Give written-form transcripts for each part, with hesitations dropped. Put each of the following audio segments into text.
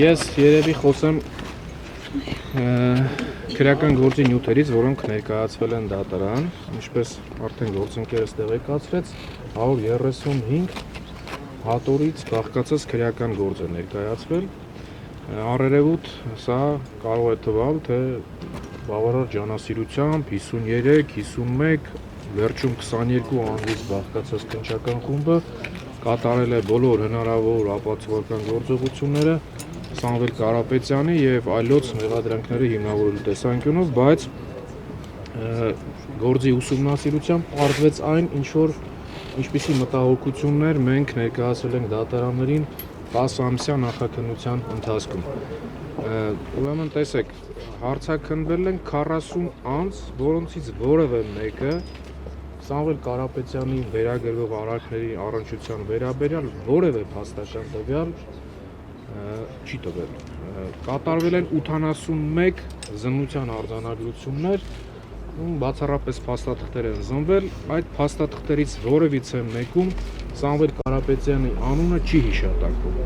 Ես երևի խոսեմ քրեական գործի նյութերից, որոնք ներկայացվել են դատարան, ինչպես արդեն գործընկերս տեղեկացրեց, 135 հատորից բաղկացած քրեական գործ է ներկայացվել։ Առերևույթ սա կարող է թվալ, թե բավարար ջանասիրությամբ 53, 51, վերջում 22 անձից բաղկացած քննչական խումբը կատարել է բոլոր հնարավոր ապացուցողական գործողությունները Սամվել Կարապետյանի եւ այլոց մեղադրանքների հիմնավորելու տեսանկյունով, բայց գործի ուսումնասիրությամբ պարզվեց այն, ինչպիսի մտահոգություններ մենք ներկայացրել ենք դատարաններին 10 ամսյա նախաքննության ընթացքում։ Ուրեմն տեսեք, հարցաքննվել են 40 անձ, որոնցից որևէ մեկը Սամվել Կարապետյանի վերագրվող արարքների առնչության վերաբերյալ որևէ փաստական տվյալ չի տվել։ Կատարվել են 81 զննության արձանագրություններ, բացառապես փաստաթղթեր են զնվել, այդ փաստաթղթերից որևիցե մեկում Սամվել Կարապետյանի անունը չի հիշատակվում։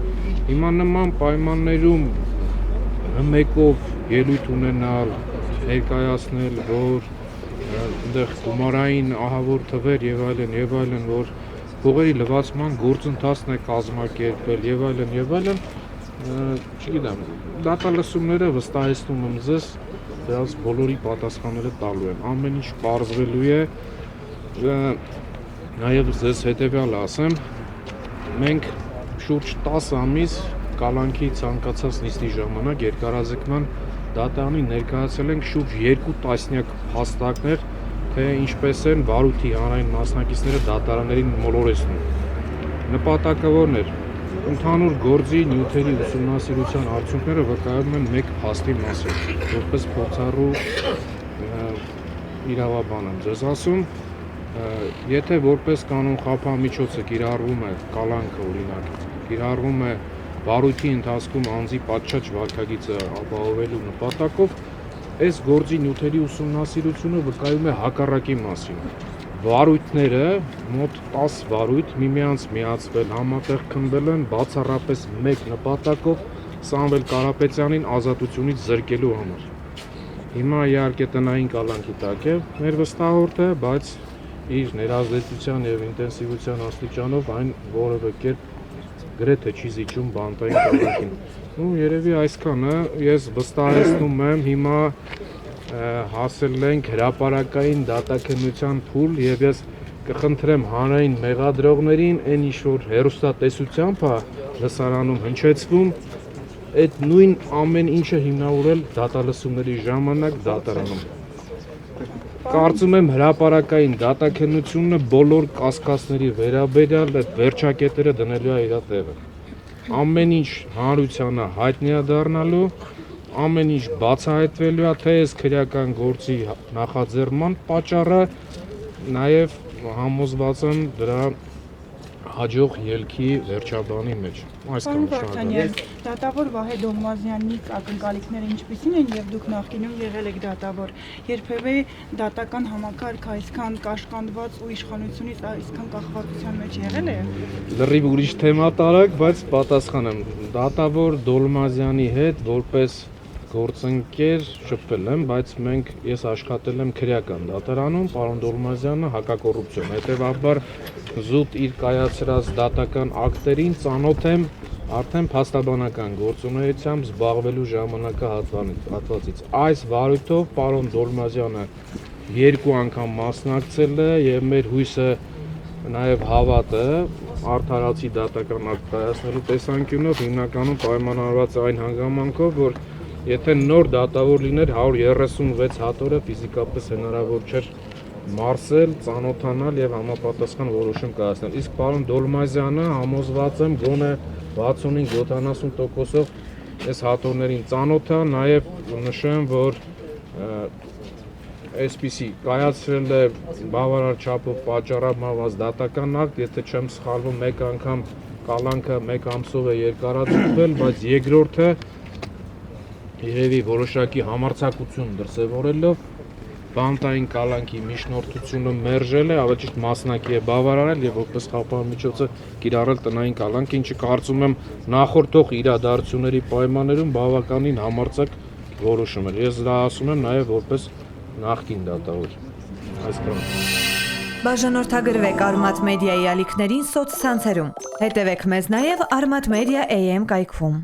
Հիմա նման պայմաններում մեկով ելույթ ունենալ, ներկայացնել, որ այնտեղ գումարային ահավոր թվեր եւ այլն, որ փողերի լվացման գործընթացն է կազմակերպել եւ այլն, չգիտեմ, դատալսումները վստահեցնում եմ ձեզ, դրանց բոլորի պատասխանները տալու են, ամեն ինչ պարզվելու է, նաեւ ձեզ հետեւյալը ասեմ, մենք շուրջ 10 ամիս կալանքի ցանկացած նիստի ժամանակ երկարաձգման դատարանին ներկայացել ենք շուրջ 2 տասնյակ փաստակներ, թե ինչպես են վարույթի հանրային մասնակիցները դատարաններին մոլորեցնում։ Նպատակը որն էր։ Ընդհանուր գործի նյութերի ուսումնասիրության արդյունքները վկայում են մեկ փաստի մասին, որպես փորձառու իրավաբան եմ ձեզ ասում, եթե որպես կանոն խափամիջոցը կիրառվում է կալանքը, օրինակ, կիրառվում է վարույթի ընթացքում անձի պատշաճ վարքագիծը ապահովելու նպատակով, այս գործի նյութերի ուսումնասիրությունը վկայում է հակառակի մասին։ Վարույթները, մոտ 10 վարույթ միմյանց միացվել, համատեղ քննվել են բացառապես մեկ նպատակով Սամվել Կարապետյանին ազատությունից զրկելու համար։ Հիմա իհարկե տնային կալանքի տակ է մեր վստահորդը, բայց իր ներազդեցության եւ ինտենսիվության աստիճանով այն որևէ կերպ գրեթե չի զիջում բանտային կալանքին։ Երևի այսքանը, ես վստահեցնում եմ, հիմա հասել ենք հրապարակային դատաքննության փուլ եւ ես կխնդրեմ հանրային մեղադրողներին այն ինչ որ հերոստատեսությամբ է լսարանում հնչեցվում, այդ նույն ամեն ինչը հիմնավորել դատալսումների ժամանակ դատարանում։ Կարծում եմ հրապարակային դատաքննությունը բոլոր կասկածների վերաբերյալ այդ վերջակետերը դնելու է իր տեղը։ Ամեն ինչ հանրությանը հայտնի է դառնալու, ամեն ինչ բացահայտվելու է, թե այս քրեական գործի նախաձեռնման պատճառը, նաև համոզված եմ դրա հաջող ելքի վերջաբանի մեջ։ Պարոն Վարդանյան, դատավոր Վահե Դոլմազյանի ակնկալիքները ինչպիսին են եւ դուք նախկինում եղել եք դատավոր, երբևէ դատական համակարգ այսքան կաշկանդված ու իշխանությունից այսքան կախվածության մեջ եղել է։ Լրիվ ուրիշ թեմա տարակ, բայց պատասխանեմ, դատավոր Դոլմազյանի հետ որպես գործընկեր շփվել եմ, բայց ես աշխատել եմ քրեական դատարանում, պարոն Դոլմազյանը հակակոռուպցիոն, հետևաբար զուտ իր կայացրած դատական ակտերին ծանոթ եմ արդեն փաստաբանական գործունեությամբ զբաղվելու ժամանակահատվածից։ Այս վարույթով պարոն Դոլմազյանը 2 անգամ մասնակցել է եւ մեր հույսը նաեւ հավատը արդարացի դատական ակտ կայացնելու տեսանկյունով հիմնականում պայմանավորված այն հանգամանքով, որ եթե նոր դատավոր լիներ 136 հատորը ֆիզիկապես հնարավոր չէր մարսել, ծանոթանալ եւ համապատասխան որոշում կայացնել։ Իսկ պարոն Դոլմազյանը համոզված եմ գոնե 65-70%-ով այս հատորներին ծանոթ է, նաեւ նշեմ, որ այսպիսի կայացրել է բավարար չափով պատճառաբանված դատական ակտ, եթե չեմ սխալվում, մեկ անգամ կալանքը 1 ամսով է երկարաձգվել, բայց երկրորդը երևի որոշակի համարձակություն դրսևորելով բանտային կալանքի միջնորդությունը մերժել է, ավելի ճիշտ մասնակի է բավարարել եւ որպես խափան միջոցը կիրառել տնային կալանք, ինչը կարծում եմ նախորդող իրադարձությունների պայմաններում բավականին համարձակ որոշում էր։ Ես դա ասում եմ նաեւ որպես նախկին դատավոր։ Այսքան։ Բաժանորդագրվեք Արմաթ մեդիայի ալիքներին սոցցանցերում։ Հետևեք մեզ նաև Armat Media AM կայքում։